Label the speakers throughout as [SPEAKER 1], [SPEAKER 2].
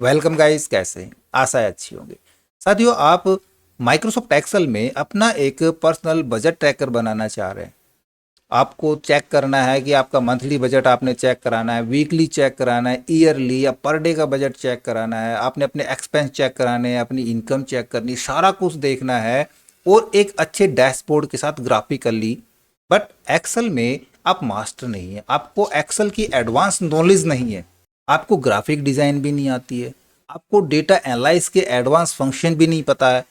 [SPEAKER 1] Welcome guys, कैसे हैं? आशा है अच्छी होंगे। साथियों, आप माइक्रोसॉफ्ट एक्सेल में अपना एक पर्सनल बजट ट्रैकर बनाना चाह रहे हैं। आपको चेक करना है कि आपका मंथली बजट आपने चेक कराना है, वीकली चेक कराना है, ईयरली या पर डे का बजट चेक कराना है, आपने अपने एक्सपेंस चेक कराने हैं, अपनी इनकम चेक करनी, सारा कुछ देखना है और एक अच्छे डैशबोर्ड के साथ ग्राफिकली। बट एक्सेल में आप मास्टर नहीं है, आपको एक्सेल की एडवांस नॉलेज नहीं है, आपको ग्राफिक डिज़ाइन भी नहीं आती है, आपको डेटा एनालाइज के एडवांस फंक्शन भी नहीं पता है।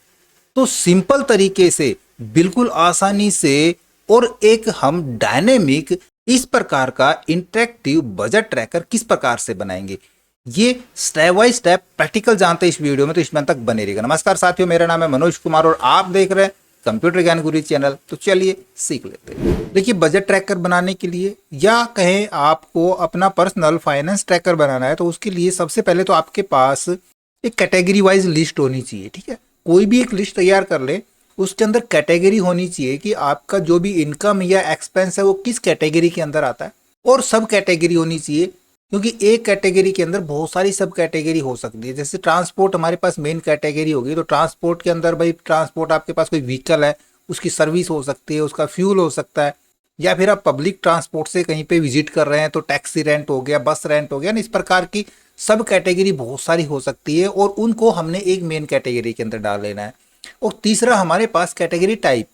[SPEAKER 1] तो सिंपल तरीके से, बिल्कुल आसानी से और एक हम डायनेमिक इस प्रकार का इंटरेक्टिव बजट ट्रैकर किस प्रकार से बनाएंगे, ये स्टेप बाय स्टेप प्रैक्टिकल जानते हैं इस वीडियो में, तो इसमें तक बने रहिएगा। नमस्कार साथियों, मेरा नाम है मनोज कुमार और आप देख रहे हैं कंप्यूटर ज्ञान गुरु चैनल। तो चलिए सीख लेते हैं। देखिए, बजट ट्रैकर बनाने के लिए या कहें आपको अपना पर्सनल फाइनेंस ट्रैकर बनाना है, तो उसके लिए सबसे पहले तो आपके पास एक कैटेगरी वाइज लिस्ट होनी चाहिए। ठीक है, कोई भी एक लिस्ट तैयार कर ले, उसके अंदर कैटेगरी होनी चाहिए कि आपका जो भी इनकम या एक्सपेंस है वो किस कैटेगरी के अंदर आता है, और सब कैटेगरी होनी चाहिए, क्योंकि एक कैटेगरी के अंदर बहुत सारी सब कैटेगरी हो सकती है। जैसे ट्रांसपोर्ट हमारे पास मेन कैटेगरी होगी, तो ट्रांसपोर्ट के अंदर भाई ट्रांसपोर्ट आपके पास कोई व्हीकल है, उसकी सर्विस हो सकती है, उसका फ्यूल हो सकता है, या फिर आप पब्लिक ट्रांसपोर्ट से कहीं पे विजिट कर रहे हैं तो टैक्सी रेंट हो गया, बस रेंट हो गया ना। इस प्रकार की सब कैटेगरी बहुत सारी हो सकती है और उनको हमने एक मेन कैटेगरी के अंदर डाल लेना है। और तीसरा हमारे पास कैटेगरी टाइप,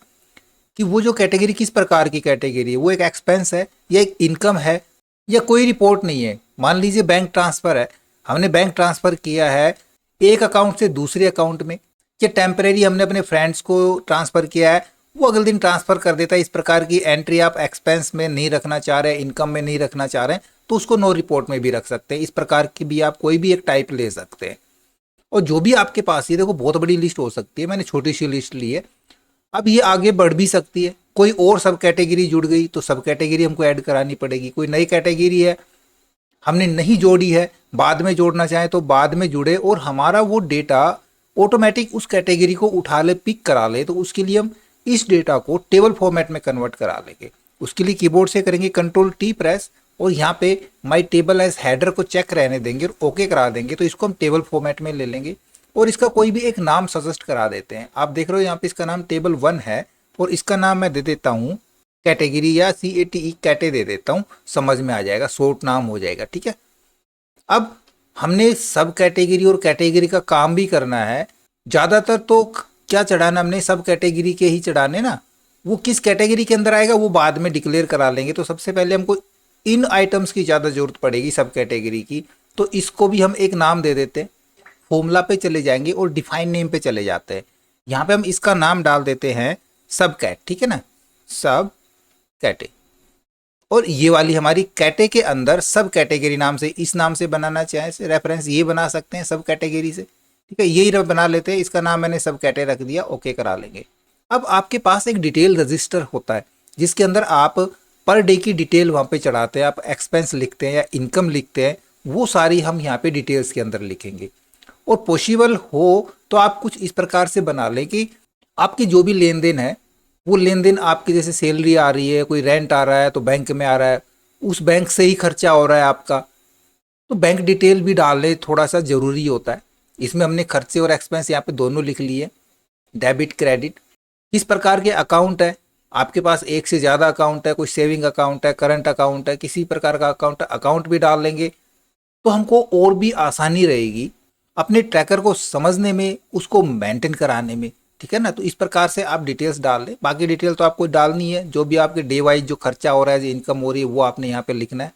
[SPEAKER 1] कि वो जो कैटेगरी किस प्रकार की कैटेगरी है, वो एक एक्सपेंस है या एक इनकम है या कोई रिपोर्ट नहीं है। मान लीजिए बैंक ट्रांसफ़र है, हमने बैंक ट्रांसफ़र किया है एक अकाउंट से दूसरे अकाउंट में, या टेम्परेरी हमने अपने फ्रेंड्स को ट्रांसफ़र किया है, वो अगले दिन ट्रांसफ़र कर देता है। इस प्रकार की एंट्री आप एक्सपेंस में नहीं रखना चाह रहे, इनकम में नहीं रखना चाह रहे हैं, तो उसको नो रिपोर्ट में भी रख सकते हैं। इस प्रकार की भी आप कोई भी एक टाइप ले सकते हैं। और जो भी आपके पास, ये देखो बहुत बड़ी लिस्ट हो सकती है, मैंने छोटी सी लिस्ट ली है। अब ये आगे बढ़ भी सकती है, कोई और सब कैटेगरी जुड़ गई तो सब कैटेगरी हमको ऐड करानी पड़ेगी। कोई नई कैटेगरी है हमने नहीं जोड़ी है, बाद में जोड़ना चाहें तो बाद में जुड़े, और हमारा वो डेटा ऑटोमेटिक उस कैटेगरी को उठा ले, पिक करा ले, तो उसके लिए हम इस डेटा को टेबल फॉर्मेट में कन्वर्ट करा लेंगे। उसके लिए कीबोर्ड से करेंगे कंट्रोल टी प्रेस, और यहाँ पे माई टेबल एज हेडर को चेक रहने देंगे और ओके करा देंगे, तो इसको हम टेबल फॉर्मेट में ले लेंगे। और इसका कोई भी एक नाम सजेस्ट करा देते हैं। आप देख रहे हो यहाँ पे इसका नाम टेबल 1 है, और इसका नाम मैं दे देता हूँ कैटेगरी, या CATE कैटे दे देता हूँ, समझ में आ जाएगा, शॉर्ट नाम हो जाएगा। ठीक है, अब हमने सब कैटेगरी और कैटेगरी का काम भी करना है। ज़्यादातर तो क्या चढ़ाना, हमने सब कैटेगरी के ही चढ़ाने ना, वो किस कैटेगरी के अंदर आएगा वो बाद में डिक्लेयर करा लेंगे। तो सबसे पहले हमको इन आइटम्स की ज़्यादा ज़रूरत पड़ेगी सब कैटेगरी की, तो इसको भी हम एक नाम दे देते हैं। फॉर्मूला पे चले जाएंगे और डिफाइन नेम पे चले जाते हैं। यहाँ पे हम इसका नाम डाल देते हैं सब कैट। ठीक है ना, सब कैटे। और ये वाली हमारी कैटे के अंदर सब कैटेगरी नाम से, इस नाम से बनाना चाहे से रेफरेंस ये बना सकते हैं सब कैटेगरी से। ठीक है, यही बना लेते हैं, इसका नाम मैंने सब कैटे रख दिया, ओके करा लेंगे। अब आपके पास एक डिटेल रजिस्टर होता है जिसके अंदर आप पर डे की डिटेल वहाँ पे चढ़ाते हैं, आप एक्सपेंस लिखते हैं या इनकम लिखते हैं, वो सारी हम यहाँ पे डिटेल्स के अंदर लिखेंगे। और पॉसिबल हो तो आप कुछ इस प्रकार से बना लें कि आपकी जो भी लेन देन है, वो लेन देन आपकी, जैसे सैलरी आ रही है, कोई रेंट आ रहा है तो बैंक में आ रहा है, उस बैंक से ही खर्चा हो रहा है आपका, तो बैंक डिटेल भी डालने थोड़ा सा ज़रूरी होता है। इसमें हमने खर्चे और एक्सपेंस यहाँ पे दोनों लिख लिए, डेबिट क्रेडिट। किस प्रकार के अकाउंट है आपके पास, एक से ज़्यादा अकाउंट है, कोई सेविंग अकाउंट है, करंट अकाउंट है, किसी प्रकार का अकाउंट है, अकाउंट भी डाल लेंगे, तो हमको और भी आसानी रहेगी अपने ट्रैकर को समझने में, उसको मेंटेन कराने में। ठीक है ना, तो इस प्रकार से आप डिटेल्स डाल लें। बाकी डिटेल तो आपको डालनी है, जो भी आपके डे वाइज जो खर्चा हो रहा है, जो इनकम हो रही है, वो आपने यहाँ पे लिखना है।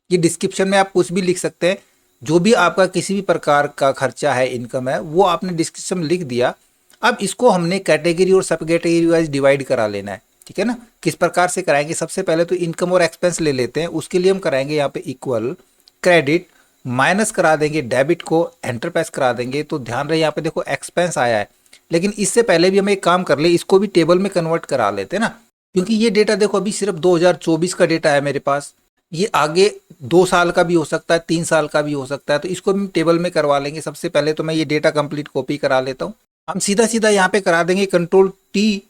[SPEAKER 1] ये डिस्क्रिप्शन में आप कुछ भी लिख सकते हैं, जो भी आपका किसी भी प्रकार का खर्चा है, इनकम है, वो आपने डिस्क्रिप्शन में लिख दिया। अब इसको हमने कैटेगरी और सब कैटेगरी वाइज डिवाइड करा लेना है। ठीक है ना, किस प्रकार से कराएंगे, सबसे पहले तो इनकम और एक्सपेंस ले लेते हैं। उसके लिए हम कराएंगे यहाँ पे इक्वल क्रेडिट, माइनस करा देंगे डेबिट को, एंटर प्रेस करा देंगे। तो ध्यान रहे यहाँ पे देखो एक्सपेंस आया है, लेकिन इससे पहले भी हम एक काम कर ले, इसको भी टेबल में कन्वर्ट करा लेते हैं ना, क्योंकि ये डेटा देखो अभी सिर्फ 2024 का डेटा है मेरे पास, ये आगे 2 साल का भी हो सकता है, 3 साल का भी हो सकता है, तो इसको भी टेबल में करवा लेंगे। सबसे पहले तो मैं ये डेटा कंप्लीट कॉपी करा लेता हूँ। हम सीधा सीधा यहाँ पे करा देंगे कंट्रोल टी,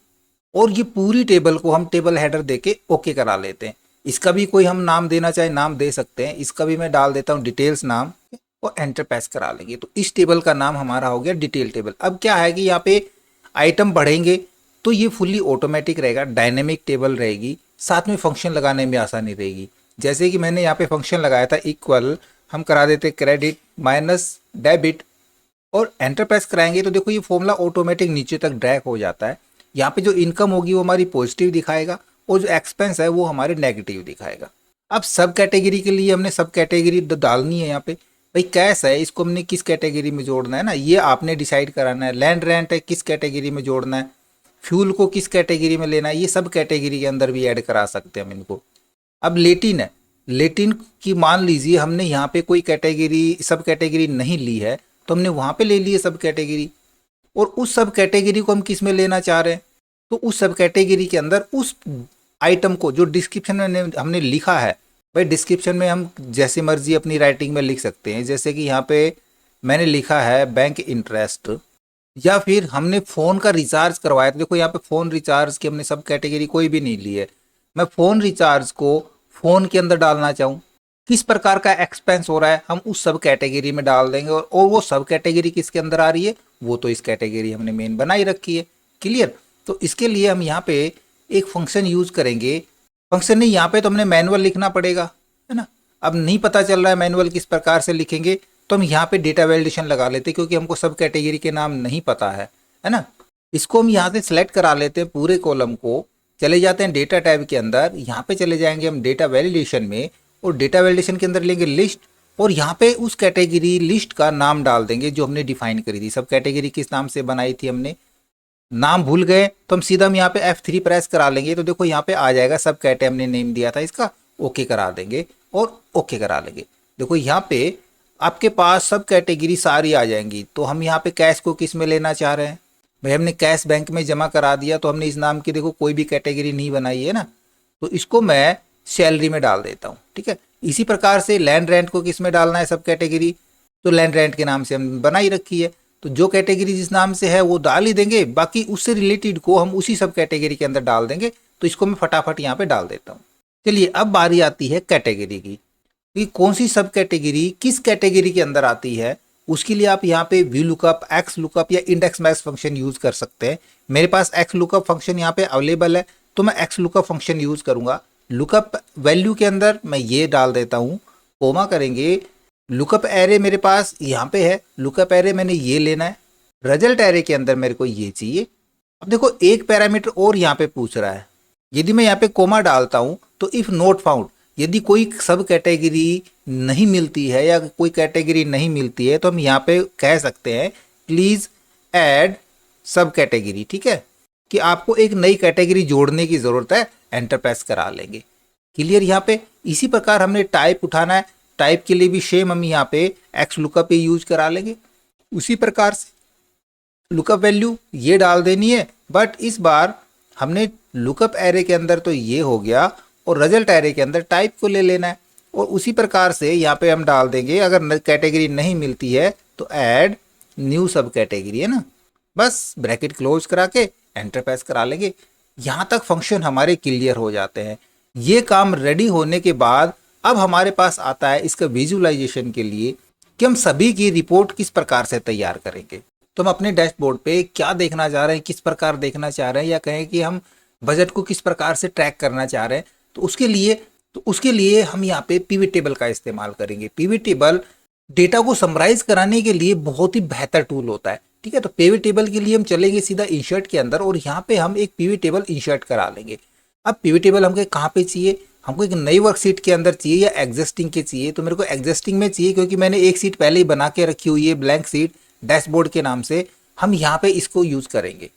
[SPEAKER 1] और ये पूरी टेबल को हम टेबल हेडर देके ओके करा लेते हैं। इसका भी कोई हम नाम देना चाहे नाम दे सकते हैं, इसका भी मैं डाल देता हूँ डिटेल्स नाम, और एंटर प्रेस करा लेंगे। तो इस टेबल का नाम हमारा हो गया डिटेल टेबल। अब क्या है कि यहाँ पे आइटम बढ़ेंगे तो ये फुल्ली ऑटोमेटिक रहेगा, डायनेमिक टेबल रहेगी, साथ में फंक्शन लगाने में आसानी रहेगी। जैसे कि मैंने यहाँ पे फंक्शन लगाया था इक्वल, हम करा देते क्रेडिट माइनस डेबिट और एंटर प्रेस कराएंगे तो देखो ये फॉर्मूला ऑटोमेटिक नीचे तक ड्रैग हो जाता है। यहाँ पे जो इनकम होगी वो हमारी पॉजिटिव दिखाएगा और जो एक्सपेंस है वो हमारे नेगेटिव दिखाएगा। अब सब कैटेगरी के लिए हमने सब कैटेगरी डालनी है। यहाँ पे भाई कैश है, इसको हमने किस कैटेगरी में जोड़ना है ना, ये आपने डिसाइड कराना है। लैंड रेंट है, किस कैटेगरी में जोड़ना है। फ्यूल को किस कैटेगरी में लेना है, ये सब कैटेगरी के अंदर भी ऐड करा सकते हैं हम इनको। अब लेटिन है, लेटिन की मान लीजिए हमने यहाँ पे कोई कैटेगरी सब कैटेगरी नहीं ली है तो हमने वहाँ पे ले लिए सब कैटेगरी, और उस सब कैटेगरी को हम किस में लेना चाह रहे हैं तो उस सब कैटेगरी के अंदर उस आइटम को जो डिस्क्रिप्शन में हमने लिखा है, भाई डिस्क्रिप्शन में हम जैसे मर्जी अपनी राइटिंग में लिख सकते हैं। जैसे कि यहाँ पे मैंने लिखा है बैंक इंटरेस्ट, या फिर हमने फ़ोन का रिचार्ज करवाया तो देखो यहाँ पे फ़ोन रिचार्ज की हमने सब कैटेगरी कोई भी नहीं ली है। मैं फ़ोन रिचार्ज को फ़ोन के अंदर डालना चाहूँ, किस प्रकार का एक्सपेंस हो रहा है हम उस सब कैटेगरी में डाल देंगे, और वो सब कैटेगरी किसके अंदर आ रही है, वो तो इस कैटेगरी हमने मेन बनाई रखी है। क्लियर। तो इसके लिए हम यहाँ पे एक फंक्शन यूज करेंगे। फंक्शन नहीं, यहाँ पे तो हमने मैनुअल लिखना पड़ेगा, है ना। अब नहीं पता चल रहा है मैनुअल किस प्रकार से लिखेंगे तो हम यहाँ पे डेटा वैलिडेशन लगा लेते हैं, क्योंकि हमको सब कैटेगरी के नाम नहीं पता है ना। इसको हम यहाँ से सिलेक्ट करा लेते हैं, पूरे कॉलम को चले जाते हैं डेटा टैब के अंदर, यहाँ पे चले जाएंगे हम डेटा वैलिडेशन में, और डेटा वैलिडेशन के अंदर लेंगे लिस्ट, और यहाँ पे उस कैटेगरी लिस्ट का नाम डाल देंगे जो हमने डिफाइन करी थी। सब कैटेगरी किस नाम से बनाई थी हमने, नाम भूल गए तो हम सीधा हम यहाँ पे F3 प्रेस करा लेंगे तो देखो यहाँ पे आ जाएगा सब कैटे हमने नेम दिया था इसका, ओके करा देंगे और ओके करा लेंगे। देखो यहाँ पे आपके पास सब कैटेगरी सारी आ जाएंगी। तो हम यहाँ पे कैश को किस में लेना चाह रहे हैं, भाई हमने कैश बैंक में जमा करा दिया तो हमने इस नाम की देखो कोई भी कैटेगरी नहीं बनाई है ना, तो इसको मैं सैलरी में डाल देता हूँ। ठीक है। इसी प्रकार से लैंड रेंट को किस में डालना है सब कैटेगरी, तो लैंड रेंट के नाम से हम बनाई रखी है, तो जो कैटेगरी जिस नाम से है वो डाल ही देंगे, बाकी उससे रिलेटेड को हम उसी सब कैटेगरी के अंदर डाल देंगे। तो इसको मैं फटाफट यहाँ पे डाल देता हूँ। चलिए अब बारी आती है कैटेगरी की, कि कौन सी सब कैटेगरी किस कैटेगरी के अंदर आती है। उसके लिए आप यहाँ पे वी लुकअप, एक्स लुकअप या इंडेक्स मैच फंक्शन यूज कर सकते हैं। मेरे पास एक्स लुकअप फंक्शन यहाँ पे अवेलेबल है तो मैं एक्स लुकअप फंक्शन यूज करूंगा। लुकअप वैल्यू के अंदर मैं ये डाल देता हूँ, कोमा करेंगे। लुकअप एरे मेरे पास यहाँ पे है, लुकअप एरे मैंने ये लेना है। रिजल्ट एरे के अंदर मेरे को ये चाहिए। अब देखो एक पैरामीटर और यहाँ पे पूछ रहा है, यदि मैं यहाँ पे कोमा डालता हूँ तो इफ नोट फाउंड, यदि कोई सब कैटेगरी नहीं मिलती है या कोई कैटेगरी नहीं मिलती है तो हम यहाँ पे कह सकते हैं प्लीज ऐड सब कैटेगरी। ठीक है, कि आपको एक नई कैटेगरी जोड़ने की जरूरत है, एंटर प्रेस करा लेंगे। क्लियर। यहाँ पे इसी प्रकार हमने टाइप उठाना है, टाइप के लिए भी सेम हम यहाँ पे एक्स लुकअप पे यूज करा लेंगे। उसी प्रकार से लुकअप वैल्यू ये डाल देनी है, बट इस बार हमने लुकअप एरे के अंदर तो ये हो गया और रिजल्ट एरे के अंदर टाइप को ले लेना है। और उसी प्रकार से यहाँ पे हम डाल देंगे, अगर कैटेगरी नहीं मिलती है तो ऐड न्यू सब कैटेगरी, है ना। बस ब्रैकेट क्लोज करा के एंटर प्रेस करा लेंगे। यहाँ तक फंक्शन हमारे क्लियर हो जाते हैं। ये काम रेडी होने के बाद अब हमारे पास आता है इसका विजुअलाइजेशन के लिए कि हम सभी की रिपोर्ट किस प्रकार से तैयार करेंगे। तो हम अपने डैशबोर्ड पे क्या देखना चाह रहे हैं, किस प्रकार देखना चाह रहे हैं, या कहें कि हम बजट को किस प्रकार से ट्रैक करना चाह रहे हैं, तो उसके लिए हम यहाँ पे पिवट टेबल का इस्तेमाल करेंगे। पिवट टेबल डेटा को समराइज कराने के लिए बहुत ही बेहतर टूल होता है। ठीक है, तो पिवट टेबल के लिए हम चलेंगे सीधा इंसर्ट के अंदर और यहाँ पे हम एक पिवट टेबल इंसर्ट करा लेंगे। अब पिवट टेबल हमको कहाँ पे चाहिए, हमको एक नई वर्कशीट के अंदर चाहिए या एग्जिस्टिंग के चाहिए। तो मेरे को एग्जिस्टिंग में चाहिए, क्योंकि मैंने एक सीट पहले ही बना के रखी हुई है ब्लैंक सीट डैशबोर्ड के नाम से। हम यहाँ पे इसको यूज करेंगे,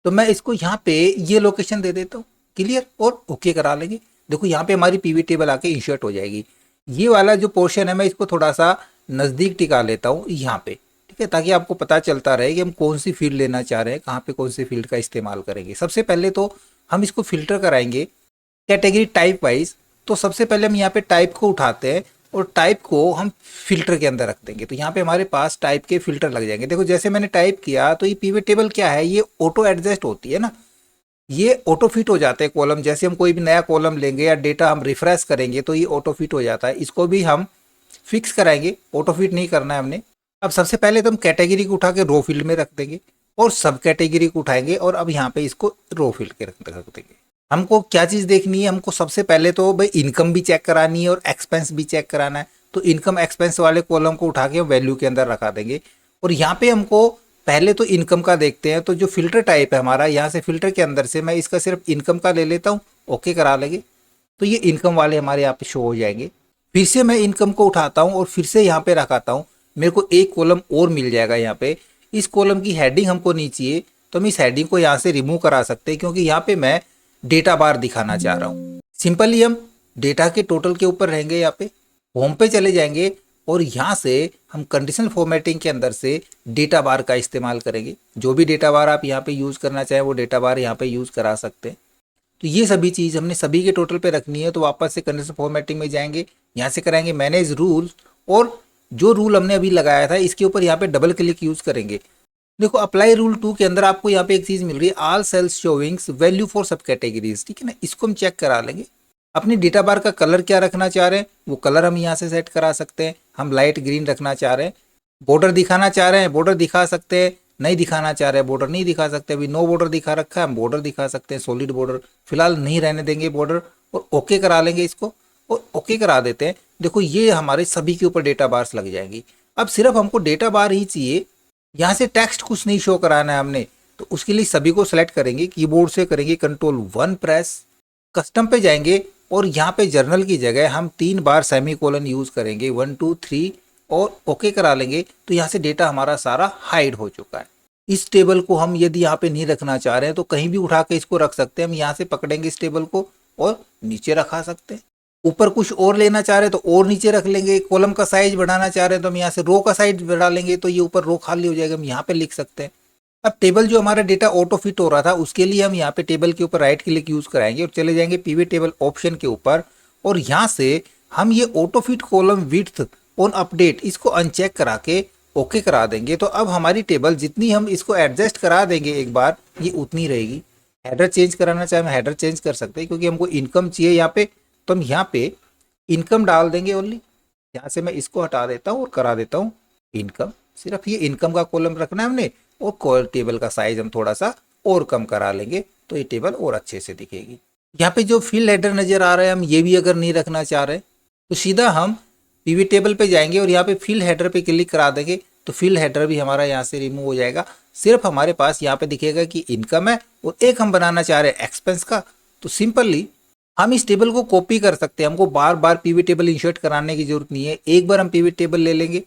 [SPEAKER 1] तो मैं इसको यहाँ पे ये लोकेशन दे देता हूँ। क्लियर, और ओके करा लेंगे। देखो यहाँ पे हमारी पिवट टेबल आके इंसर्ट हो जाएगी। ये वाला जो पोर्शन है मैं इसको थोड़ा सा नज़दीक टिका लेता हूँ यहाँ पे। ठीक है, ताकि आपको पता चलता रहे कि हम कौन सी फील्ड लेना चाह रहे हैं, कहाँ पे कौन सी फील्ड का इस्तेमाल करेंगे। सबसे पहले तो हम इसको फिल्टर कराएंगे कैटेगरी टाइप वाइज। तो सबसे पहले हम यहाँ पे टाइप को उठाते हैं और टाइप को हम फिल्टर के अंदर रख देंगे। तो यहाँ पे हमारे पास टाइप के फिल्टर लग जाएंगे। देखो जैसे मैंने टाइप किया तो ये पिवट टेबल क्या है, ये ऑटो एडजस्ट होती है ना, ये ऑटो फिट हो जाते हैं कॉलम। जैसे हम कोई भी नया कॉलम लेंगे या डेटा हम रिफ्रेश करेंगे तो ये ऑटो फिट हो जाता है। इसको भी हम फिक्स कराएंगे, ऑटो फिट नहीं करना है हमने। अब सबसे पहले तो हम कैटेगरी को उठा के रो फील्ड में रख देंगे और सब कैटेगरी को उठाएंगे और अब यहाँ पे इसको रो फील्ड के रख देंगे। हमको क्या चीज़ देखनी है, हमको सबसे पहले तो भाई इनकम भी चेक करानी है और एक्सपेंस भी चेक कराना है। तो इनकम एक्सपेंस वाले कॉलम को उठा के वैल्यू के अंदर रखा देंगे और यहाँ पे हमको पहले तो इनकम का देखते हैं। तो जो फिल्टर टाइप है हमारा, यहाँ से फिल्टर के अंदर से मैं इसका सिर्फ इनकम का ले लेता हूँ, ओके करा लेंगे। तो ये इनकम वाले हमारे यहाँ पे शो हो जाएंगे। फिर से मैं इनकम को उठाता हूँ और फिर से यहाँ पे रखाता हूँ, मेरे को एक कॉलम और मिल जाएगा यहाँ पे। इस कॉलम की हेडिंग हमको नहीं चाहिए तो हम इस हेडिंग को यहाँ से रिमूव करा सकते हैं, क्योंकि यहाँ पे मैं डेटा बार दिखाना चाह रहा हूँ। सिंपली हम डेटा के टोटल के ऊपर रहेंगे, यहाँ पे होम पे चले जाएंगे और यहाँ से हम कंडीशनल फॉर्मेटिंग के अंदर से डेटा बार का इस्तेमाल करेंगे। जो भी डेटा बार आप यहाँ पे यूज़ करना चाहें वो डेटा बार यहाँ पे यूज़ करा सकते हैं। तो ये सभी चीज़ हमने सभी के टोटल पे रखनी है। तो वापस से कंडीशनल फॉर्मेटिंग में जाएंगे, यहाँ से कराएंगे मैनेज रूल्स और जो रूल हमने अभी लगाया था इसके ऊपर यहाँ पे डबल क्लिक यूज़ करेंगे। देखो अप्लाई रूल 2 के अंदर आपको यहाँ पे एक चीज़ मिल रही है, ऑल सेल्स शोइंग्स वैल्यू फॉर सब कैटेगरीज, ठीक है ना। इसको हम चेक करा लेंगे। अपनी डेटा बार का कलर क्या रखना चाह रहे हैं वो कलर हम यहाँ से सेट करा सकते हैं। हम लाइट ग्रीन रखना चाह रहे हैं। बॉर्डर दिखाना चाह रहे हैं, बॉर्डर दिखा सकते हैं। नहीं दिखाना चाह रहे हैं, बॉर्डर नहीं दिखा सकते। अभी नो बॉर्डर दिखा रखा है, हम बॉर्डर दिखा सकते हैं, सॉलिड बॉर्डर फिलहाल नहीं रहने देंगे बॉर्डर, और ओके करा लेंगे इसको और ओके करा देते हैं। देखो ये हमारे सभी के ऊपर डेटा बार्स लग जाएंगी। अब सिर्फ हमको डेटा बार ही चाहिए, यहाँ से टेक्स्ट कुछ नहीं शो कराना है हमने। तो उसके लिए सभी को सेलेक्ट करेंगे, कीबोर्ड से करेंगे Ctrl+1 प्रेस, कस्टम पे जाएंगे और यहाँ पे जर्नल की जगह हम 3 बार सेमीकोलन यूज करेंगे, 1 2 3 और ओके करा लेंगे। तो यहाँ से डेटा हमारा सारा हाइड हो चुका है। इस टेबल को हम यदि यहाँ पे नहीं रखना चाह रहे हैं तो कहीं भी उठा के इसको रख सकते हैं। हम यहाँ से पकड़ेंगे इस टेबल को और नीचे रखा सकते हैं। ऊपर कुछ और लेना चाह रहे हैं तो और नीचे रख लेंगे। कॉलम का साइज बढ़ाना चाह रहे हैं तो हम यहाँ से रो का साइज बढ़ा लेंगे, तो ये ऊपर रो खाली हो जाएगा, हम यहाँ पे लिख सकते हैं। अब टेबल जो हमारा डेटा ऑटो फिट हो रहा था उसके लिए हम यहाँ पे टेबल के ऊपर राइट क्लिक यूज कराएंगे और चले जाएंगे पीवी टेबल ऑप्शन के ऊपर और यहाँ से हम ये auto fit column width on update इसको अनचेक करा के ओके करा देंगे। तो अब हमारी टेबल जितनी हम इसको एडजस्ट करा देंगे एक बार, ये उतनी रहेगी। हेडर चेंज कराना चाहे हम हेडर चेंज कर सकते हैं, क्योंकि हमको इनकम चाहिए यहाँ पे, तो हम यहाँ पे इनकम डाल देंगे ओनली। यहाँ से मैं इसको हटा देता हूँ और करा देता हूँ इनकम। सिर्फ ये इनकम का कॉलम रखना है हमने और टेबल का साइज हम थोड़ा सा और कम करा लेंगे तो ये टेबल और अच्छे से दिखेगी। यहाँ पे जो फील्ड हेडर नजर आ रहा है हम ये भी अगर नहीं रखना चाह रहे तो सीधा हम पीवी टेबल पे जाएंगे और यहाँ पे फील्ड हेडर पे क्लिक करा देंगे तो फील्ड हेडर भी हमारा यहाँ से रिमूव हो जाएगा। सिर्फ हमारे पास यहाँ पे दिखेगा कि इनकम है और एक हम बनाना चाह रहे हैं एक्सपेंस का। तो सिंपली हम इस टेबल को कॉपी कर सकते हैं, हमको बार बार पीवी टेबल इंसर्ट कराने की जरूरत नहीं है। एक बार हम पीवी टेबल ले लेंगे,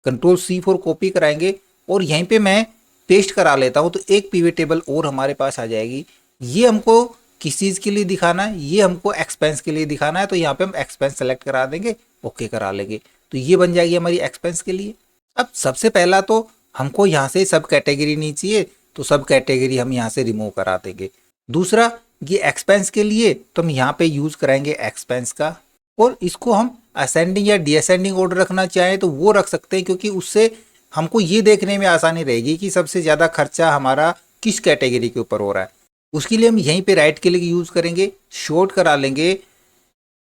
[SPEAKER 1] Ctrl+C कॉपी कराएंगे और यहीं पे मैं पेस्ट करा लेता हूँ तो एक पीवी टेबल और हमारे पास आ जाएगी। ये हमको किस चीज़ के लिए दिखाना है, ये हमको एक्सपेंस के लिए दिखाना है। तो यहाँ पे हम एक्सपेंस सेलेक्ट करा देंगे, ओके करा लेंगे, तो ये बन जाएगी हमारी एक्सपेंस के लिए। अब सबसे पहला तो हमको यहाँ से सब कैटेगरी नहीं चाहिए तो सब कैटेगरी हम यहाँ से रिमूव करा देंगे। दूसरा ये एक्सपेंस के लिए तो हम यहाँ पे यूज कराएंगे एक्सपेंस का और इसको हम असेंडिंग या डिसेंडिंग ऑर्डर रखना चाहें तो वो रख सकते हैं, क्योंकि उससे हमको ये देखने में आसानी रहेगी कि सबसे ज़्यादा खर्चा हमारा किस कैटेगरी के ऊपर हो रहा है। उसके लिए हम यहीं पे राइट क्लिक यूज़ करेंगे, शॉर्ट करा लेंगे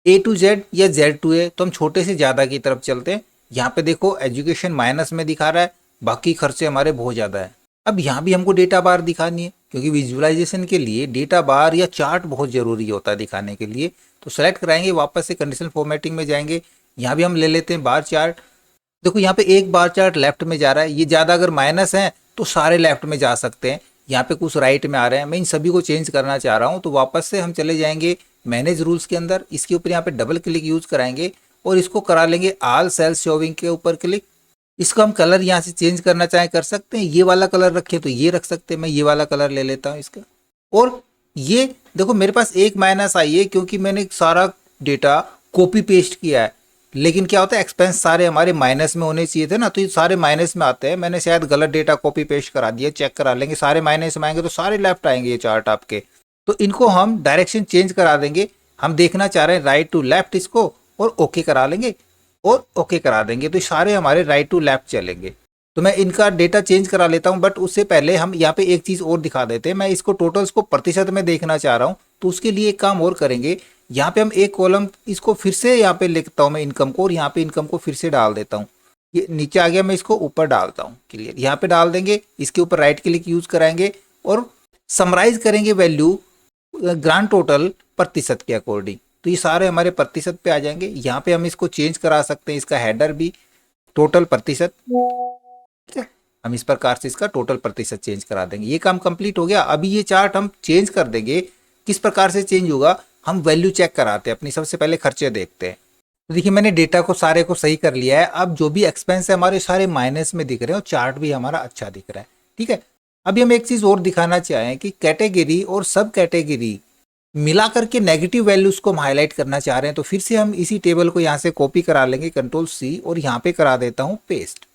[SPEAKER 1] A to Z या Z to A, तो हम छोटे से ज़्यादा की तरफ चलते हैं। यहाँ पे देखो एजुकेशन माइनस में दिखा रहा है, बाकी खर्चे हमारे बहुत ज़्यादा है। अब यहाँ भी हमको डेटा बार दिखानी है, क्योंकि विजुअलाइजेशन के लिए डेटा बार या चार्ट बहुत ज़रूरी होता है दिखाने के लिए। तो सेलेक्ट कराएंगे, वापस से कंडीशनल फॉर्मेटिंग में जाएंगे, यहाँ भी हम ले लेते हैं बार चार्ट। देखो यहाँ पे एक बार चार्ट लेफ्ट में जा रहा है, ये ज़्यादा अगर माइनस है तो सारे लेफ्ट में जा सकते हैं। यहाँ पे कुछ राइट में आ रहे हैं, मैं इन सभी को चेंज करना चाह रहा हूँ। तो वापस से हम चले जाएंगे मैनेज रूल्स के अंदर, इसके ऊपर यहाँ पे डबल क्लिक यूज कराएंगे और इसको करा लेंगे ऑल सेल्स शोविंग के ऊपर क्लिक। इसको हम कलर यहाँ से चेंज करना चाहें कर सकते हैं, ये वाला कलर रखें तो ये रख सकते हैं। मैं ये वाला कलर ले लेता हूँ इसका। और ये देखो मेरे पास एक माइनस आई है क्योंकि मैंने सारा डेटा कॉपी पेस्ट किया है, लेकिन क्या होता है एक्सपेंस सारे हमारे माइनस में होने चाहिए थे ना, तो ये सारे माइनस में आते हैं। मैंने शायद गलत डेटा कॉपी पेस्ट करा दिया, चेक करा लेंगे। सारे माइनस में आएंगे तो सारे लेफ्ट आएंगे ये चार्ट आपके। तो इनको हम डायरेक्शन चेंज करा देंगे, हम देखना चाह रहे हैं राइट टू लेफ्ट इसको, और ओके करा लेंगे और ओके करा देंगे तो सारे हमारे राइट टू लेफ्ट चलेंगे। तो मैं इनका डेटा चेंज करा लेता हूं, बट उससे पहले हम यहाँ पे एक चीज़ और दिखा देते हैं। मैं इसको टोटल्स को प्रतिशत में देखना चाह रहा हूँ, तो उसके लिए एक काम और करेंगे। यहाँ पे हम एक कॉलम इसको फिर से यहाँ पे लिखता हूँ मैं इनकम को, और यहाँ पे इनकम को फिर से डाल देता हूँ। ये नीचे आ गया, मैं इसको ऊपर डालता हूँ। क्लियर, यहाँ पे डाल देंगे, इसके ऊपर राइट क्लिक यूज कराएंगे और समराइज करेंगे वैल्यू ग्रांड टोटल प्रतिशत के अकॉर्डिंग। तो ये सारे हमारे प्रतिशत पे आ जाएंगे। यहाँ पे हम इसको चेंज करा सकते हैं, इसका हेडर भी टोटल प्रतिशत, ठीक है। हम इस प्रकार से इसका टोटल प्रतिशत चेंज करा देंगे। ये काम कंप्लीट हो गया। अभी ये चार्ट हम चेंज कर देंगे। किस प्रकार से चेंज होगा, हम वैल्यू चेक कराते हैं अपनी। सबसे पहले खर्चे देखते हैं। तो देखिए मैंने डेटा को सारे को सही कर लिया है। अब जो भी एक्सपेंस है हमारे सारे माइनस में दिख रहे हैं और चार्ट भी हमारा अच्छा दिख रहा है, ठीक है। अभी हम एक चीज और दिखाना चाहें कि कैटेगरी और सब कैटेगरी मिला करके नेगेटिव वैल्यूज को हम हाईलाइट करना चाह रहे हैं। तो फिर से हम इसी टेबल को यहाँ से कॉपी करा लेंगे, Ctrl+C, और यहाँ पे करा देता हूँ पेस्ट।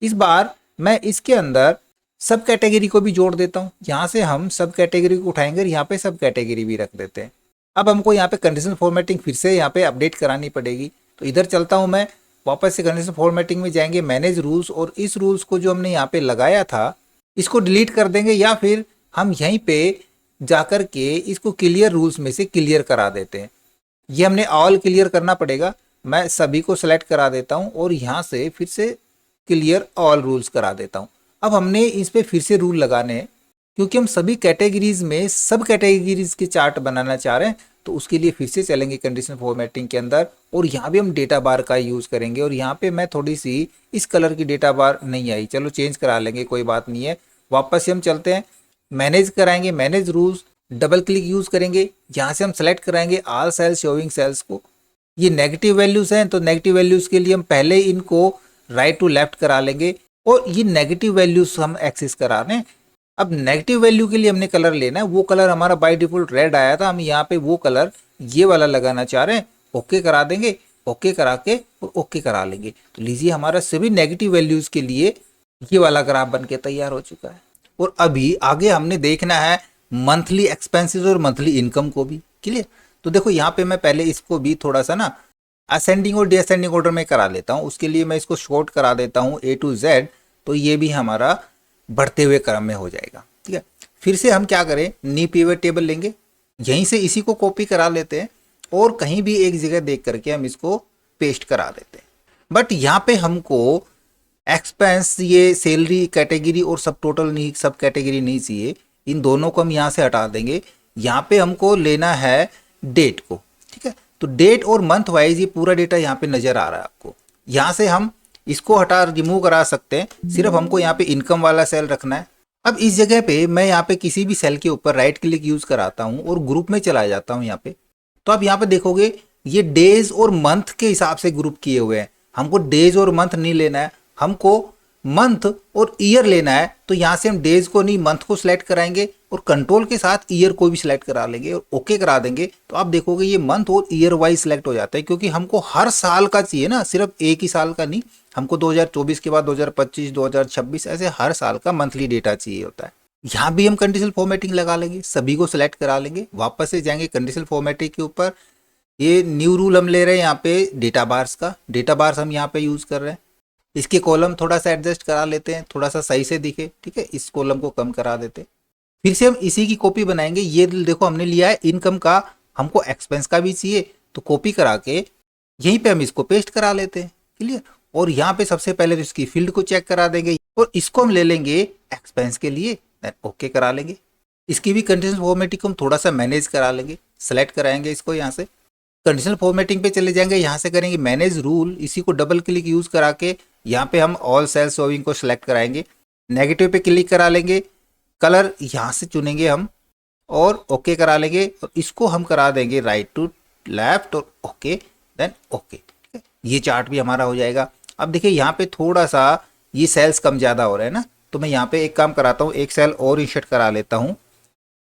[SPEAKER 1] इस बार मैं इसके अंदर सब कैटेगरी को भी जोड़ देता हूँ। यहाँ से हम सब कैटेगरी को उठाएंगे और यहाँ पे सब कैटेगरी भी रख देते हैं। अब हमको यहाँ पे कंडीशनल फॉर्मेटिंग फिर से यहाँ पे अपडेट करानी पड़ेगी। तो इधर चलता हूँ मैं, वापस से कंडीशनल फॉर्मेटिंग में जाएंगे, मैनेज रूल्स, और इस रूल्स को जो हमने यहाँ पे लगाया था इसको डिलीट कर देंगे, या फिर हम यहीं पे जाकर के इसको क्लियर रूल्स में से क्लियर करा देते हैं। ये हमने ऑल क्लियर करना पड़ेगा। मैं सभी को सेलेक्ट करा देता हूँ और यहाँ से फिर से क्लियर ऑल रूल्स करा देता हूँ। अब हमने इस पे फिर से रूल लगाने हैं, क्योंकि हम सभी कैटेगरीज में सब कैटेगरीज के चार्ट बनाना चाह रहे हैं। तो उसके लिए फिर से चलेंगे कंडीशन फॉर्मेटिंग के अंदर, और यहाँ भी हम डेटा बार का यूज़ करेंगे। और यहाँ पे मैं थोड़ी सी इस कलर की डेटा बार नहीं आई, चलो चेंज करा लेंगे, कोई बात नहीं है। वापस से हम चलते हैं, मैनेज कराएंगे, manage rules, double click use करेंगे। यहाँ से हम सेलेक्ट कराएंगे ऑल सेल्स शोइंग सेल्स को। ये नेगेटिव वैल्यूज़ हैं, तो नेगेटिव वैल्यूज़ के लिए हम पहले इनको राइट टू लेफ्ट करा लेंगे, और ये नेगेटिव वैल्यूज़ हम एक्सेस करा रहे हैं। अब नेगेटिव वैल्यू के लिए हमने कलर लेना है। वो कलर हमारा बाय डिफॉल्ट रेड आया था, हम यहाँ पे वो कलर ये वाला लगाना चाह रहे हैं। ओके करा देंगे, ओके करा के और ओके करा लेंगे। तो लीजिए हमारा सभी नेगेटिव वैल्यूज के लिए ये वाला ग्राफ बन के तैयार हो चुका है। और अभी आगे हमने देखना है मंथली एक्सपेंसेस और मंथली इनकम को भी। क्लियर, तो देखो यहाँ पे मैं पहले इसको भी थोड़ा सा ना असेंडिंग और डिसेंडिंग ऑर्डर में करा लेता हूँ। उसके लिए मैं इसको शॉर्ट करा देता हूँ A to Z, तो ये भी हमारा बढ़ते हुए क्रम में हो जाएगा, ठीक है। फिर से हम क्या करें, नी पिवट टेबल लेंगे, यहीं से इसी को कॉपी करा लेते हैं और कहीं भी एक जगह देख करके हम इसको पेस्ट करा देते हैं। बट यहाँ पे हमको एक्सपेंस, ये सैलरी कैटेगरी और सब टोटल नहीं, सब कैटेगरी नहीं चाहिए। इन दोनों को हम यहाँ से हटा देंगे। यहाँ पे हमको लेना है डेट को, ठीक है। तो डेट और मंथ वाइज ये पूरा डेटा यहाँ पे नजर आ रहा है आपको। यहाँ से हम इसको हटा रिमूव करा सकते हैं, सिर्फ हमको यहाँ पे इनकम वाला सेल रखना है। अब इस जगह पे मैं यहाँ पे किसी भी सेल के ऊपर राइट क्लिक यूज कराता हूँ और ग्रुप में चला जाता हूँ यहाँ पे। तो आप यहाँ पे देखोगे ये डेज और मंथ के हिसाब से ग्रुप किए हुए हैं। हमको डेज और मंथ नहीं लेना है, हमको मंथ और ईयर लेना है। तो यहाँ से हम डेज को नहीं मंथ को सिलेक्ट कराएंगे और कंट्रोल के साथ ईयर को भी सिलेक्ट करा लेंगे और ओके करा देंगे। तो आप देखोगे ये मंथ और ईयर वाइज सिलेक्ट हो जाता है, क्योंकि हमको हर साल का चाहिए ना, सिर्फ एक ही साल का नहीं। हमको 2024 के बाद 2025, 2026 ऐसे हर साल का मंथली डेटा चाहिए होता है। यहाँ भी हम कंडीशनल फॉर्मेटिंग लगा लेंगे, सभी को सिलेक्ट करा लेंगे। वापस से जाएंगे कंडीशनल फॉर्मेटिंग के ऊपर, ये न्यू रूल हम ले रहे हैं यहाँ पे डेटा बार्स का। डेटा बार्स हम यहाँ पे यूज कर रहे हैं। इसके कॉलम थोड़ा सा एडजस्ट करा लेते हैं, थोड़ा सा सही से दिखे, ठीक है। इस कॉलम को कम करा देते हैं। फिर से हम इसी की कॉपी बनाएंगे। ये देखो हमने लिया है इनकम का, हमको एक्सपेंस का भी चाहिए, तो कॉपी करा के यहीं पे हम इसको पेस्ट करा लेते हैं। क्लियर, और यहाँ पे सबसे पहले तो इसकी फील्ड को चेक करा देंगे और इसको हम ले लेंगे एक्सपेंस के लिए, ओके करा लेंगे। इसकी भी कंडीशनल फॉर्मेटिंग को हम थोड़ा सा मैनेज करा लेंगे, सेलेक्ट कराएंगे इसको। यहाँ से कंडीशनल फॉर्मेटिंग पे चले जाएंगे, यहाँ से करेंगे मैनेज रूल, इसी को डबल क्लिक यूज करा के यहाँ पे हम ऑल सेल शोइंग को सिलेक्ट कराएंगे। नेगेटिव पे क्लिक करा लेंगे, कलर यहाँ से चुनेंगे हम और ओके करा लेंगे। और इसको हम करा देंगे राइट टू लेफ्ट और ओके, देन ओके। ये चार्ट भी हमारा हो जाएगा। अब देखिए यहाँ पे थोड़ा सा ये सेल्स कम ज़्यादा हो रहे हैं ना, तो मैं यहाँ पे एक काम कराता हूँ, एक सेल और इंसर्ट करा लेता हूँ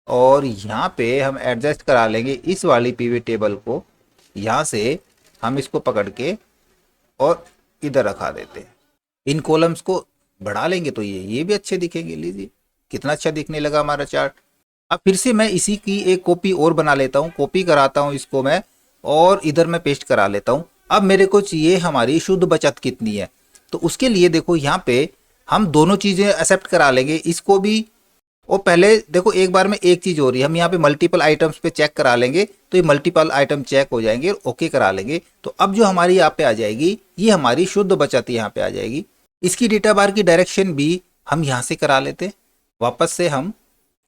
[SPEAKER 1] और यहाँ पे हम एडजस्ट करा लेंगे इस वाली पीवी टेबल को। यहाँ से हम इसको पकड़ के और इधर रखा देते हैं। इन कॉलम्स को बढ़ा लेंगे तो ये भी अच्छे दिखेंगे। लीजिए कितना अच्छा दिखने लगा हमारा चार्ट। अब फिर से मैं इसी की एक कॉपी और बना लेता हूँ, कॉपी कराता हूँ इसको मैं और इधर मैं पेस्ट करा लेता हूँ। अब मेरे को चाहिए हमारी शुद्ध बचत कितनी है, तो उसके लिए देखो यहाँ पे हम दोनों चीज़ें एक्सेप्ट करा लेंगे, इसको भी और पहले देखो एक बार में एक चीज़ हो रही है, हम यहाँ पे मल्टीपल आइटम्स पे चेक करा लेंगे तो ये मल्टीपल आइटम चेक हो जाएंगे और ओके करा लेंगे। तो अब जो हमारी यहाँ पे आ जाएगी ये हमारी शुद्ध बचत यहाँ पे आ जाएगी। इसकी डेटा बार की डायरेक्शन भी हम यहाँ से करा लेते हैं। वापस से हम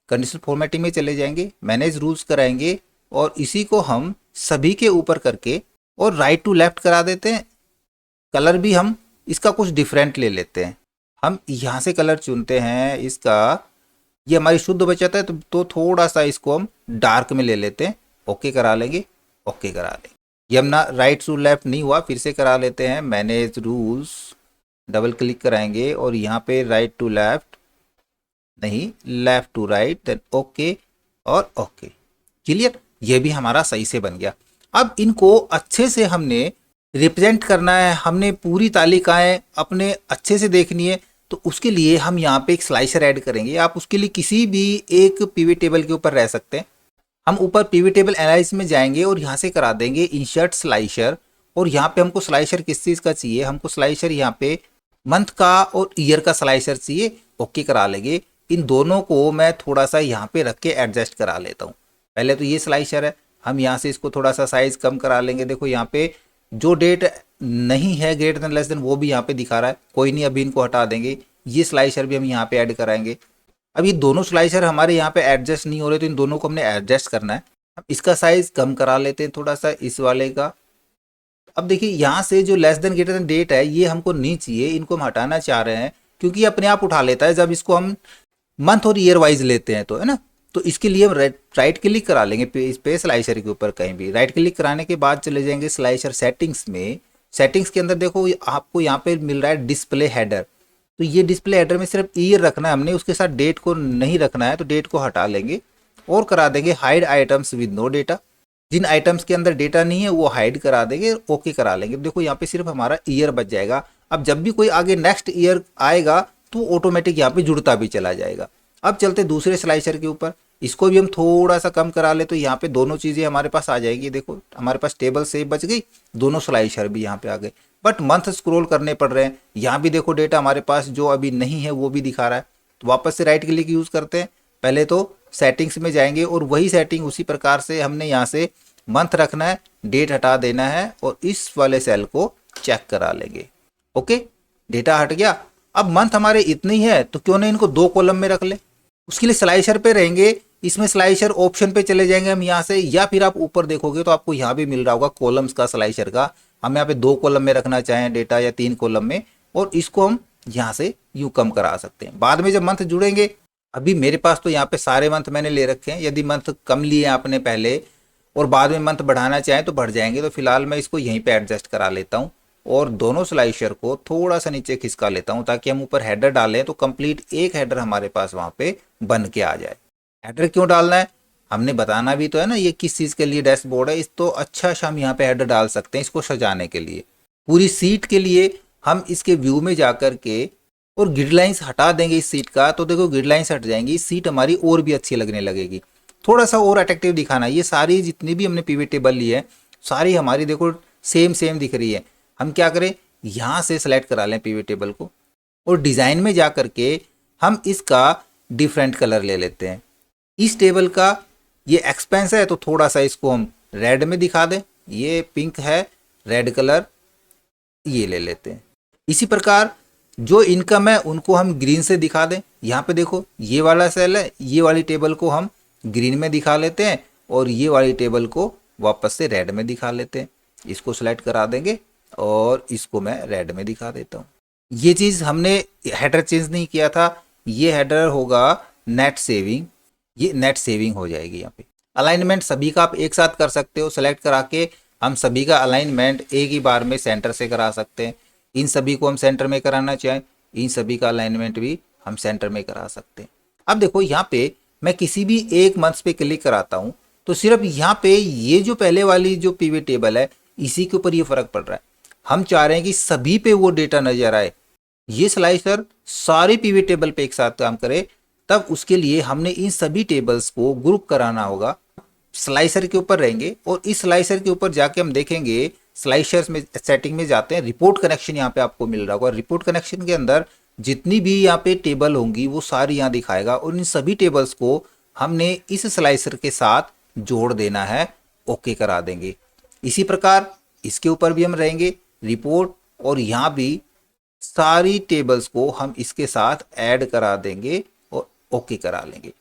[SPEAKER 1] कंडीशनल फॉर्मेटिंग में चले जाएंगे, मैनेज रूल्स कराएंगे और इसी को हम सभी के ऊपर करके और राइट टू लेफ्ट करा देते हैं। कलर भी हम इसका कुछ डिफरेंट ले लेते हैं। हम यहाँ से कलर चुनते हैं इसका, ये हमारी शुद्ध बचत है तो थोड़ा सा इसको हम डार्क में ले लेते हैं। ओके करा लेंगे, ओके करा लेंगे। ये हम ना राइट टू लेफ्ट नहीं हुआ, फिर से करा लेते हैं। मैनेज रूल्स, डबल क्लिक कराएंगे और यहाँ पे राइट टू लेफ्ट नहीं, left to right, then okay और ओके। क्लियर, ये भी हमारा सही से बन गया। अब इनको अच्छे से हमने रिप्रेजेंट करना है, हमने पूरी तालिकाएं अपने अच्छे से देखनी है। तो उसके लिए हम यहाँ पे एक स्लाइसर ऐड करेंगे। आप उसके लिए किसी भी एक पीवी टेबल के ऊपर रह सकते हैं। हम ऊपर पीवी टेबल एनालिसिस में जाएंगे और यहाँ से करा देंगे इंसर्ट स्लाइसर। और यहाँ पे हमको स्लाइसर किस चीज़ का चाहिए, हमको स्लाइसर यहाँ पे मंथ का और ईयर का स्लाइसर चाहिए। ओके करा लेंगे। इन दोनों को मैं थोड़ा सा यहाँ पे रख के एडजस्ट करा लेता हूँ। पहले तो ये स्लाइसर है, हम यहाँ से इसको थोड़ा सा साइज कम करा लेंगे। देखो यहाँ पे जो डेट नहीं है ग्रेटर देन लेस देन वो भी यहाँ पे दिखा रहा है। कोई नहीं, अभी इनको हटा देंगे। ये स्लाइसर भी हम यहाँ पे ऐड कराएंगे। अब ये दोनों स्लाइसर हमारे यहाँ पे एडजस्ट नहीं हो रहे तो इन दोनों को हमने एडजस्ट करना है। अब इसका साइज कम करा लेते हैं थोड़ा सा इस वाले का। अब देखिए यहाँ से जो less than greater than date है ये हमको नहीं चाहिए, इनको हम हटाना चाह रहे हैं क्योंकि ये अपने आप उठा लेता है जब इसको हम मंथ और ईयर वाइज लेते हैं, तो है ना। तो इसके लिए हम राइट क्लिक करा लेंगे इस पे स्लाइसर के ऊपर कहीं भी। राइट क्लिक कराने के बाद चले जाएंगे स्लाइसर सेटिंग्स में। सेटिंग्स के अंदर देखो आपको यहाँ पे मिल रहा है डिस्प्ले हेडर। तो ये डिस्प्ले हेडर में सिर्फ ईयर रखना है हमने, उसके साथ डेट को नहीं रखना है। तो डेट को हटा लेंगे और करा देंगे hide items with no data. जिन आइटम्स के अंदर डेटा नहीं है वो हाइड करा देंगे, ओके करा लेंगे। देखो यहाँ पे सिर्फ हमारा ईयर बच जाएगा। अब जब भी कोई आगे नेक्स्ट ईयर आएगा तो ऑटोमेटिक यहाँ पे जुड़ता भी चला जाएगा। अब चलते दूसरे स्लाइसर के ऊपर, इसको भी हम थोड़ा सा कम करा ले तो यहाँ पे दोनों चीज़ें हमारे पास आ जाएगी। देखो हमारे पास टेबल से बच गई, दोनों स्लाइसर भी यहाँ पे आ गए। बट मंथ स्क्रॉल करने पड़ रहे हैं। यहाँ भी देखो डेटा हमारे पास जो अभी नहीं है वो भी दिखा रहा है। तो वापस से राइट क्लिक यूज़ करते हैं। पहले तो सेटिंग्स में जाएंगे और वही सेटिंग उसी प्रकार से हमने यहाँ से मंथ रखना है, डेट हटा देना है और इस वाले सेल को चेक करा लेंगे। ओके, डेटा हट गया। अब मंथ हमारे इतने ही है तो क्यों नहीं इनको 2 कॉलम में रख ले। उसके लिए स्लाइसर पे रहेंगे, इसमें स्लाइसर ऑप्शन पे चले जाएंगे हम यहाँ से, या फिर आप ऊपर देखोगे तो आपको यहाँ भी मिल रहा होगा कॉलम्स का स्लाइसर का। हम यहाँ पे 2 कॉलम में रखना चाहें डेटा या 3 कॉलम में, और इसको हम यहाँ से यूँ कम करा सकते हैं। बाद में जब मंथ जुड़ेंगे, अभी मेरे पास तो यहाँ पे सारे मंथ मैंने ले रखे हैं। यदि मंथ कम लिए आपने पहले और बाद में मंथ बढ़ाना चाहें तो बढ़ जाएंगे। तो फिलहाल मैं इसको यहीं पे एडजस्ट करा लेता हूँ और दोनों स्लाइसर को थोड़ा सा नीचे खिसका लेता हूँ ताकि हम ऊपर हेडर डालें तो कंप्लीट एक हेडर हमारे पास वहाँ पे बन के आ जाए। हेडर क्यों डालना है हमने बताना भी तो है ना, ये किस चीज़ के लिए डैशबोर्ड है। इस तो अच्छा सा हम यहाँ पे हेडर डाल सकते हैं इसको सजाने के लिए। पूरी सीट के लिए हम इसके व्यू में जा कर के और ग्रिड लाइन्स हटा देंगे इस सीट का, तो देखो ग्रिड लाइन्स हट जाएंगी, सीट हमारी और भी अच्छी लगने लगेगी। थोड़ा सा और अट्रैक्टिव दिखाना। ये सारी जितनी भी हमने पीवी टेबल ली है सारी हमारी देखो सेम सेम दिख रही है। हम क्या करें, यहाँ से सेलेक्ट करा लें पीवी टेबल को और डिज़ाइन में जा कर के हम इसका डिफरेंट कलर ले लेते हैं। इस टेबल का ये एक्सपेंस है तो थोड़ा सा इसको हम रेड में दिखा दें। ये पिंक है, रेड कलर ये ले लेते हैं। इसी प्रकार जो इनकम है उनको हम ग्रीन से दिखा दें। यहाँ पे देखो ये वाला सेल है, ये वाली टेबल को हम ग्रीन में दिखा लेते हैं और ये वाली टेबल को वापस से रेड में दिखा लेते हैं। इसको सेलेक्ट करा देंगे और इसको मैं रेड में दिखा देता हूँ। ये चीज़ हमने हेडर चेंज नहीं किया था, ये हेडर होगा नेट सेविंग, ये नेट सेविंग हो जाएगी। यहाँ पे अलाइनमेंट सभी का आप एक साथ कर सकते हो। सेलेक्ट करा के हम सभी का अलाइनमेंट एक ही बार में सेंटर से करा सकते हैं। इन सभी को हम सेंटर में कराना चाहें, इन सभी का अलाइनमेंट भी हम सेंटर में करा सकते हैं। अब देखो यहाँ पे मैं किसी भी एक मंथ पे क्लिक कराता हूँ तो सिर्फ यहाँ पे ये जो पहले वाली जो पीवी टेबल है इसी के ऊपर ये फर्क पड़ रहा है। हम चाह रहे हैं कि सभी पे वो डेटा नजर आए, ये स्लाइसर सारी पीवी टेबल पे एक साथ काम करे। तब उसके लिए हमने इन सभी टेबल्स को ग्रुप कराना होगा। स्लाइसर के ऊपर रहेंगे और इस स्लाइसर के ऊपर जाके हम देखेंगे स्लाइसर्स में सेटिंग में जाते हैं, रिपोर्ट कनेक्शन यहाँ पे आपको मिल रहा होगा। रिपोर्ट कनेक्शन के अंदर जितनी भी यहाँ पे टेबल होंगी वो सारी यहाँ दिखाएगा और इन सभी टेबल्स को हमने इस स्लाइसर के साथ जोड़ देना है, ओके करा देंगे। इसी प्रकार इसके ऊपर भी हम रहेंगे रिपोर्ट और यहाँ भी सारी टेबल्स को हम इसके साथ ऐड करा देंगे और ओके करा लेंगे।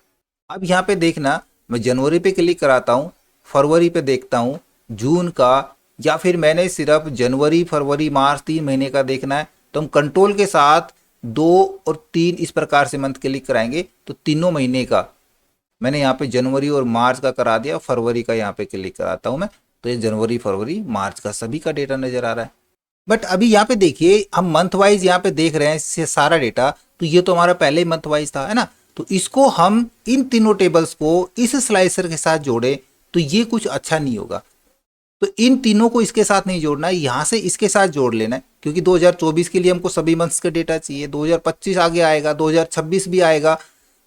[SPEAKER 1] अब यहाँ पे देखना, मैं जनवरी पे क्लिक कराता हूँ, फरवरी पे देखता हूँ, जून का, या फिर मैंने सिर्फ जनवरी फरवरी मार्च 3 महीने का देखना है तो हम कंट्रोल के साथ 2 और 3 इस प्रकार से मंथ क्लिक कराएंगे तो तीनों महीने का मैंने यहाँ पे जनवरी और मार्च का करा दिया, फरवरी का यहाँ पे क्लिक कराता हूँ मैं, तो ये जनवरी फरवरी मार्च का सभी का डेटा नजर आ रहा है। बट अभी यहाँ पे देखिए हम मंथ वाइज यहाँ पे देख रहे हैं इससे सारा डेटा, तो ये तो हमारा पहले ही मंथ वाइज था, है ना। तो इसको हम इन तीनों टेबल्स को इस स्लाइसर के साथ जोड़े तो ये कुछ अच्छा नहीं होगा। तो इन तीनों को इसके साथ नहीं जोड़ना है, यहाँ से इसके साथ जोड़ लेना है, क्योंकि 2024 के लिए हमको सभी मंथ्स का डेटा चाहिए, 2025 आगे आएगा, 2026 भी आएगा,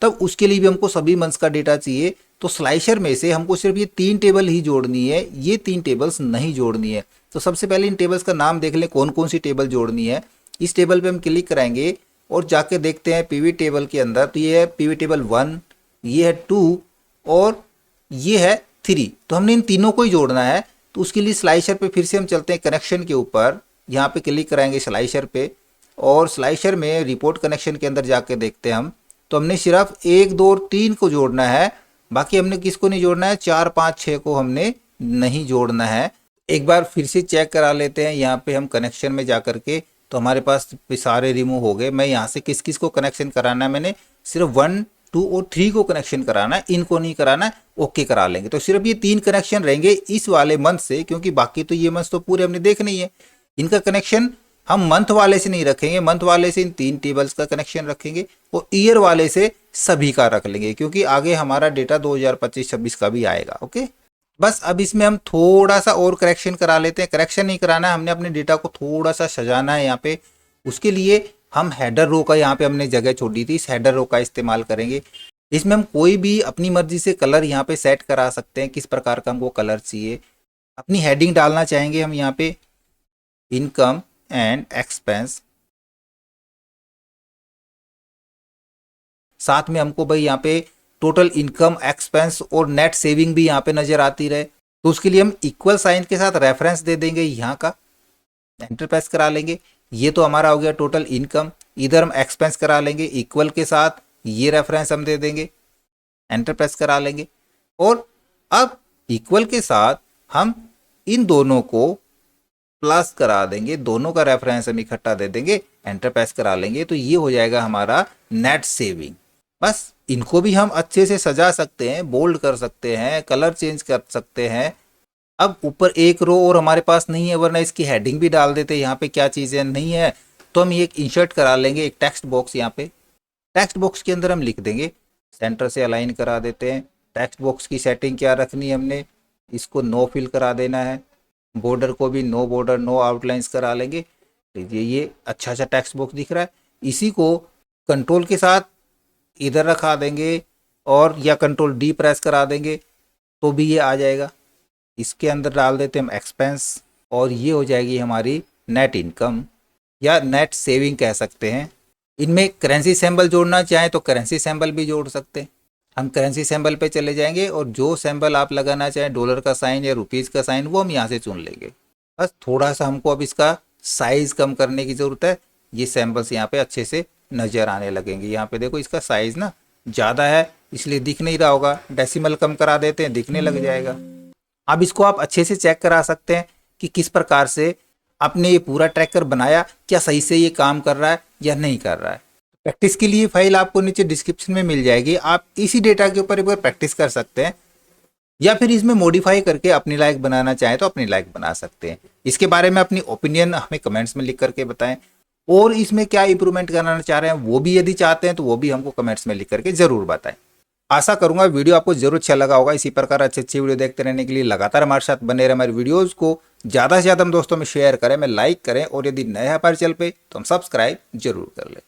[SPEAKER 1] तब उसके लिए भी हमको सभी मंथ्स का डेटा चाहिए। तो स्लाइसर में से हमको सिर्फ ये 3 टेबल ही जोड़नी है, ये 3 टेबल्स नहीं जोड़नी है। तो सबसे पहले इन टेबल्स का नाम देख लें कौन कौन सी टेबल जोड़नी है। इस टेबल पे हम क्लिक कराएंगे और जाके देखते हैं पीवी टेबल के अंदर, तो ये है पीवी टेबल 1, ये है 2 और ये है 3। तो हमने इन तीनों को ही जोड़ना है। तो उसके लिए स्लाइसर पे फिर से हम चलते हैं कनेक्शन के ऊपर, यहाँ पे क्लिक कराएंगे स्लाइसर पे और स्लाइसर में रिपोर्ट कनेक्शन के अंदर जाके देखते हैं हम, तो हमने सिर्फ 1 2 और 3 को जोड़ना है, बाकी हमने किसको नहीं जोड़ना है, 4 5 6 को हमने नहीं जोड़ना है। एक बार फिर से चेक करा लेते हैं, यहाँ पे हम कनेक्शन में जा करके, तो हमारे पास सारे रिमूव हो गए। मैं यहाँ से किस किस को कनेक्शन कराना है, मैंने सिर्फ 1 2 और 3 को कनेक्शन कराना है, इनको नहीं कराना है, ओके करा लेंगे। तो सिर्फ ये 3 कनेक्शन रहेंगे इस वाले मंथ से, क्योंकि बाकी तो ये मंथ तो पूरे हमने देखने ही है। इनका कनेक्शन हम मंथ वाले से नहीं रखेंगे, मंथ वाले से इन 3 टेबल्स का कनेक्शन रखेंगे और ईयर वाले से सभी का रख लेंगे, क्योंकि आगे हमारा डेटा 2025-26 का भी आएगा। ओके, बस अब इसमें हम थोड़ा सा और करेक्शन करा लेते हैं। करेक्शन नहीं कराना है, हमने अपने डेटा को थोड़ा सा सजाना है यहाँ पे। उसके लिए हम हेडर रो का यहाँ पे हमने जगह छोड़ी थी, इस हेडर रो का इस्तेमाल करेंगे। इसमें हम कोई भी अपनी मर्जी से कलर यहाँ पे सेट करा सकते हैं, किस प्रकार का हमको कलर चाहिए। अपनी हेडिंग डालना चाहेंगे हम यहाँ पे इनकम एंड एक्सपेंस, साथ में हमको भाई यहाँ पे टोटल इनकम एक्सपेंस और नेट सेविंग भी यहाँ पे नजर आती रहे। तो उसके लिए हम इक्वल साइन के साथ रेफरेंस दे देंगे यहाँ का, एंटर प्रेस करा लेंगे। ये तो हमारा हो गया टोटल इनकम। इधर हम एक्सपेंस करा लेंगे इक्वल के साथ, ये रेफरेंस हम दे देंगे, एंटर प्रेस करा लेंगे। और अब इक्वल के साथ हम इन दोनों को प्लस करा देंगे, दोनों का रेफरेंस हम इकट्ठा दे देंगे, एंटर प्रेस करा लेंगे। तो ये हो जाएगा हमारा नेट सेविंग। बस इनको भी हम अच्छे से सजा सकते हैं, बोल्ड कर सकते हैं, कलर चेंज कर सकते हैं। अब ऊपर एक रो और हमारे पास नहीं है, वरना इसकी हेडिंग भी डाल देते, यहाँ पे क्या चीज़ें नहीं है तो हम ये इंसर्ट करा लेंगे एक टेक्स्ट बॉक्स। यहाँ पे टेक्स्ट बॉक्स के अंदर हम लिख देंगे, सेंटर से अलाइन करा देते हैं। टेक्स्ट बॉक्स की सेटिंग क्या रखनी है हमने, इसको नो फिल करा देना है, बॉर्डर को भी नो बॉर्डर नो आउटलाइंस करा लेंगे। ये अच्छा सा टेक्स्ट बॉक्स दिख रहा है। इसी को कंट्रोल के साथ इधर रखा देंगे और या कंट्रोल डी प्रेस करा देंगे तो भी ये आ जाएगा। इसके अंदर डाल देते हैं हम एक्सपेंस और ये हो जाएगी हमारी नेट इनकम या नेट सेविंग कह सकते हैं। इनमें करेंसी सिंबल जोड़ना चाहें तो करेंसी सिंबल भी जोड़ सकते हैं। हम करेंसी सिंबल पे चले जाएंगे और जो सिंबल आप लगाना चाहें, डॉलर का साइन या रुपीज़ का साइन, वो हम यहाँ से चुन लेंगे। बस थोड़ा सा हमको अब इसका साइज़ कम करने की ज़रूरत है। ये सिंबल्स यहाँ पे अच्छे से नज़र आने लगेंगे। यहाँ पे देखो इसका साइज़ ना ज़्यादा है इसलिए दिख नहीं रहा होगा, डेसिमल कम करा देते हैं, दिखने लग जाएगा। अब इसको आप अच्छे से चेक करा सकते हैं कि किस प्रकार से आपने ये पूरा ट्रैकर बनाया, क्या सही से ये काम कर रहा है या नहीं कर रहा है। प्रैक्टिस के लिए फाइल आपको नीचे डिस्क्रिप्शन में मिल जाएगी, आप इसी डेटा के ऊपर एक बार प्रैक्टिस कर सकते हैं या फिर इसमें मॉडिफाई करके अपनी लायक बनाना चाहें तो अपनी लायक बना सकते हैं। इसके बारे में अपनी ओपिनियन हमें कमेंट्स में लिख करके बताएं और इसमें क्या इंप्रूवमेंट कराना चाह रहे हैं वो भी यदि चाहते हैं तो वो भी हमको कमेंट्स में लिख करके ज़रूर बताएं। आशा करूंगा वीडियो आपको जरूर अच्छा लगा होगा। इसी प्रकार अच्छी वीडियो देखते रहने के लिए लगातार हमारे साथ बने रहे। हमारे वीडियोस को ज़्यादा से ज़्यादा हम दोस्तों में शेयर करें, में लाइक करें और यदि नए हैं हमारे चैनल पे तो हम सब्सक्राइब जरूर कर लें।